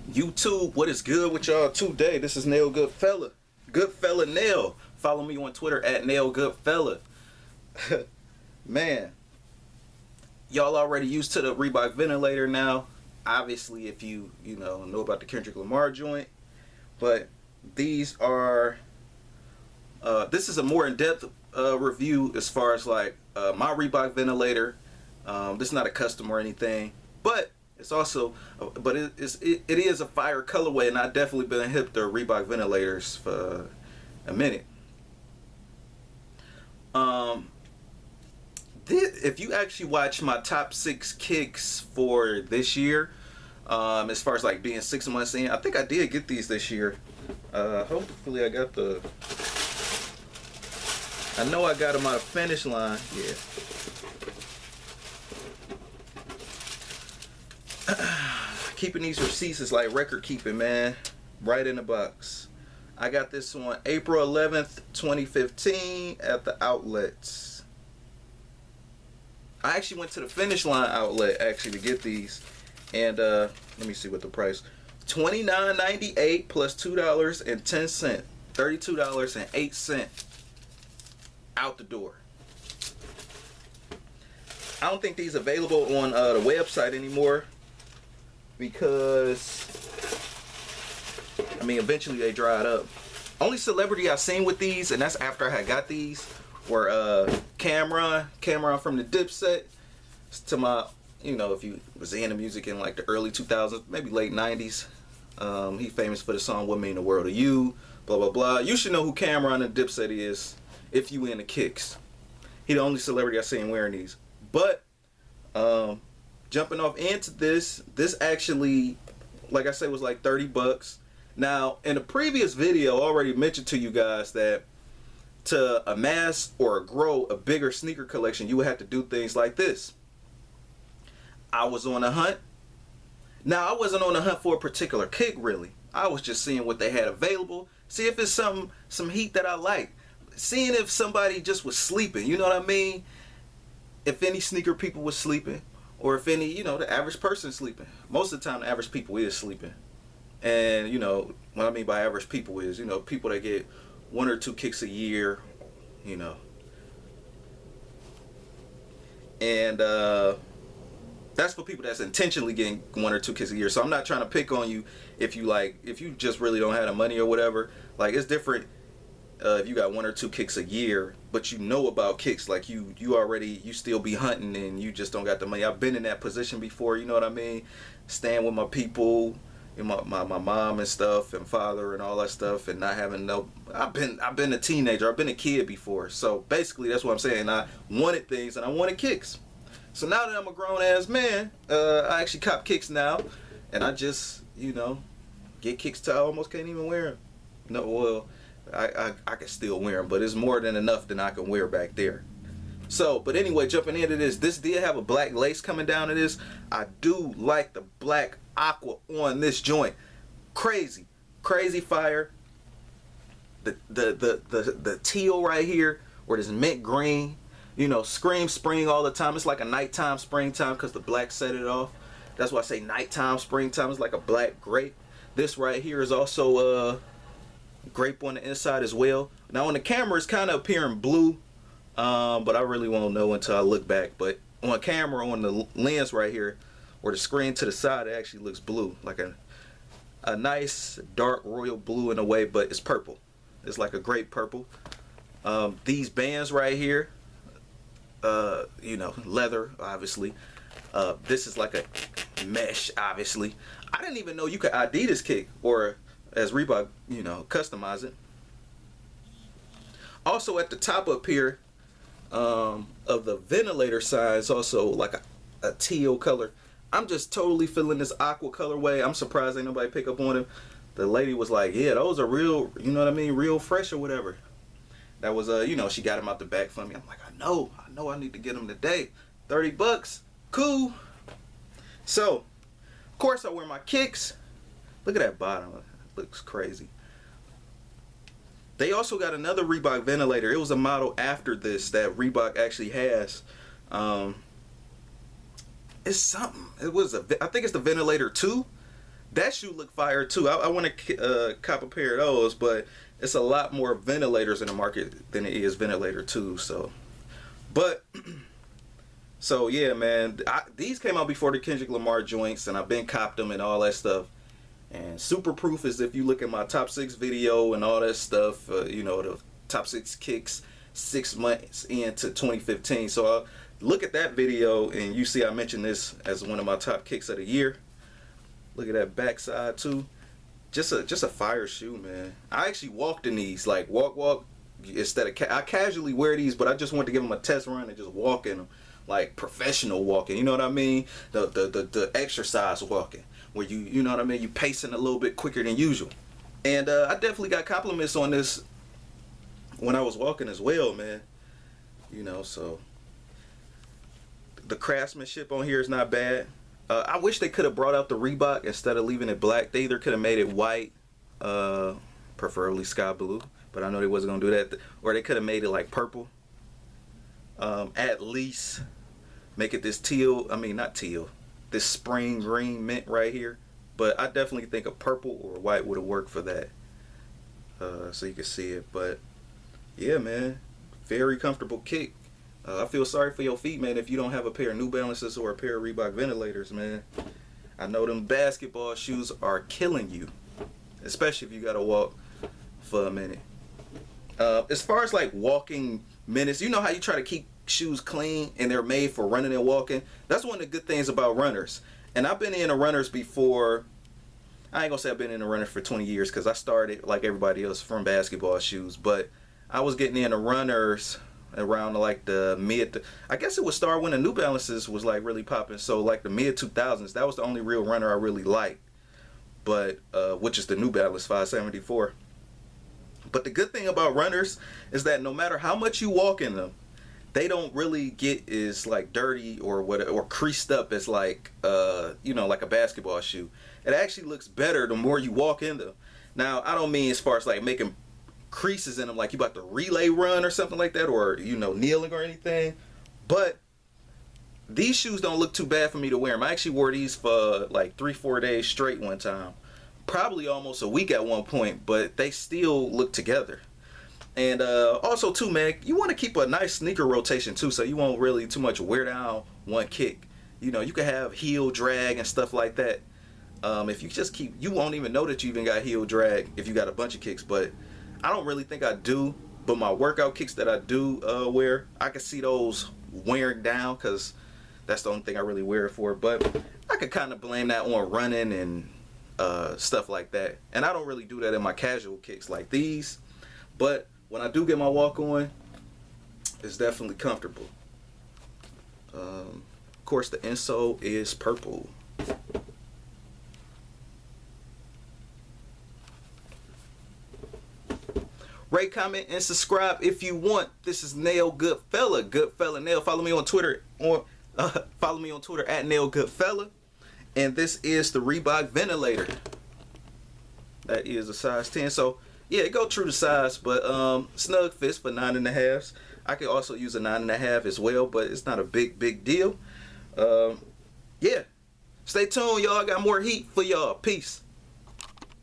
YouTube, what is good with y'all today? This is Nail Goodfella. Goodfella Nail. Follow me on Twitter at Nail Goodfella. Man, y'all already used to the Reebok Ventilator now. Obviously, if you know about the Kendrick Lamar joint. But these are, this is a more in-depth review as far as like my Reebok Ventilator. This is not a custom or anything, but it's also, but it is a fire colorway, and I've definitely been hip to Reebok ventilators for a minute. If you actually watch my top 6 kicks for this year, as far as like being 6 months in, I think I did get these this year. Hopefully I got the, I know I got them out of Finish Line, yeah. Keeping these receipts is like record keeping, man. Right in the box. I got this on April 11th, 2015 at the outlets. I actually went to the Finish Line outlet actually to get these. And let me see what the price. $29.98 plus $2.10. $32.08 out the door. I don't think these are available on the website anymore, because I mean eventually they dried up. Only celebrity I've seen with these, and that's after I had got these, were Cameron from the Dipset. To my, you know, if you was into music in like the early 2000s, maybe late 90s, he famous for the song "What Mean the World to You," blah blah blah. You should know who Cameron and Dipset is if you into kicks. He the only celebrity I've seen wearing these. But jumping off into this actually, like I said, was like 30 bucks. Now, in a previous video, I already mentioned to you guys that to amass or grow a bigger sneaker collection, you would have to do things like this. I was on a hunt. Now, I wasn't on a hunt for a particular kick, really. I was just seeing what they had available, see if it's some heat that I like, seeing if somebody just was sleeping, you know what I mean? If any sneaker people was sleeping, or if any, you know, the average person sleeping. Most of the time, the average people is sleeping. And, you know, what I mean by average people is, you know, people that get 1 or 2 kicks a year, you know. And that's for people that's intentionally getting 1 or 2 kicks a year. So I'm not trying to pick on you if you just really don't have the money or whatever. Like, it's different if you got 1 or 2 kicks a year, but you know about kicks, like you still be hunting and you just don't got the money. I've been in that position before, you know what I mean? Staying with my people, and my mom and stuff, and father and all that stuff, and not having no. I've been a teenager, I've been a kid before. So basically, that's what I'm saying. I wanted things and I wanted kicks. So now that I'm a grown ass man, I actually cop kicks now, and I just, you know, get kicks till I almost can't even wear them. No, well, I can still wear them, but it's more than enough than I can wear back there. So, but anyway, jumping into this did have a black lace coming down to this. I do like the black aqua on this joint. Crazy fire. The teal right here, or this mint green, you know, scream spring all the time. It's like a nighttime springtime because the black set it off. That's why I say nighttime springtime. It's like a black grape. This right here is also grape on the inside as well. Now on the camera it's kind of appearing blue, but I really won't know until I look back. But on camera, on the lens right here, or the screen to the side, it actually looks blue, like a nice dark royal blue in a way, but it's purple. It's like a grape purple. These bands right here, you know, leather obviously. This is like a mesh, obviously. I didn't even know you could ID this kick, or as Reebok, you know, customize it. Also at the top up here of the ventilator side is also like a teal color. I'm just totally feeling this aqua colorway. I'm surprised ain't nobody pick up on it. The lady was like, yeah, those are real, you know what I mean, real fresh or whatever. That was, you know, she got them out the back for me. I'm like, I know I need to get them today. 30 bucks, cool. So, of course I wear my kicks. Look at that bottom. Looks crazy. They also got another Reebok ventilator. It was a model after this that Reebok actually has. It's something. It was I think it's the Ventilator 2. That shoe look fire too. I want to cop a pair of those, but it's a lot more ventilators in the market than it is ventilator too. So, but so yeah, man, these came out before the Kendrick Lamar joints, and I've been copped them and all that stuff. And super proof is if you look at my top 6 video and all that stuff, you know, the top 6 kicks 6 months into 2015. So look at that video and you see I mentioned this as one of my top kicks of the year. Look at that backside too. Just a fire shoe, man. I actually walked in these, like walk instead of I casually wear these, but I just wanted to give them a test run and just walk in them, like professional walking. You know what I mean? The exercise walking, where you know what I mean? You pacing a little bit quicker than usual. And I definitely got compliments on this when I was walking as well, man. You know, so the craftsmanship on here is not bad. I wish they could have brought out the Reebok instead of leaving it black. They either could have made it white, preferably sky blue, but I know they wasn't gonna do that. Or they could have made it like purple. At least make it this teal. I mean, not teal. This spring green mint right here. But I definitely think a purple or white would have worked for that. So you can see it. But yeah, man, very comfortable kick. I feel sorry for your feet, man, if you don't have a pair of New Balances or a pair of Reebok Ventilators, man. I know them basketball shoes are killing you, especially if you got to walk for a minute. As far as like walking minutes, you know how you try to keep shoes clean and they're made for running and walking? That's one of the good things about runners. And I've been in runners before. I ain't gonna say I've been in runners for 20 years because I started like everybody else from basketball shoes, but I was getting into runners around like the I guess it would start when the New Balances was like really popping. So like the mid 2000s, that was the only real runner I really liked, but which is the New Balance 574. But the good thing about runners is that no matter how much you walk in them, they don't really get as like dirty or what or creased up as like you know, like a basketball shoe. It actually looks better the more you walk in them. Now I don't mean as far as like making creases in them like you about to relay run or something like that, or you know, kneeling or anything, but these shoes don't look too bad for me to wear them. I actually wore these for like 3-4 days straight one time, probably almost a week at one point, but they still look together. And also too, man, you want to keep a nice sneaker rotation too, so you won't really too much wear down one kick. You know, you can have heel drag and stuff like that. If you just keep, you won't even know that you even got heel drag if you got a bunch of kicks, but I don't really think I do. But my workout kicks that I do wear, I can see those wearing down because that's the only thing I really wear it for. But I could kind of blame that on running and stuff like that. And I don't really do that in my casual kicks like these. But when I do get my walk on, it's definitely comfortable. Of course, the insole is purple. Rate, comment, and subscribe if you want. This is Nail Goodfella, Goodfella Nail. Follow me on Twitter at Nail Goodfella. And this is the Reebok Ventilator. That is a size 10. So yeah, it go true to size, but snug fits for 9.5s. I could also use a 9.5 as well, but it's not a big deal. Yeah, stay tuned, y'all. I got more heat for y'all. Peace.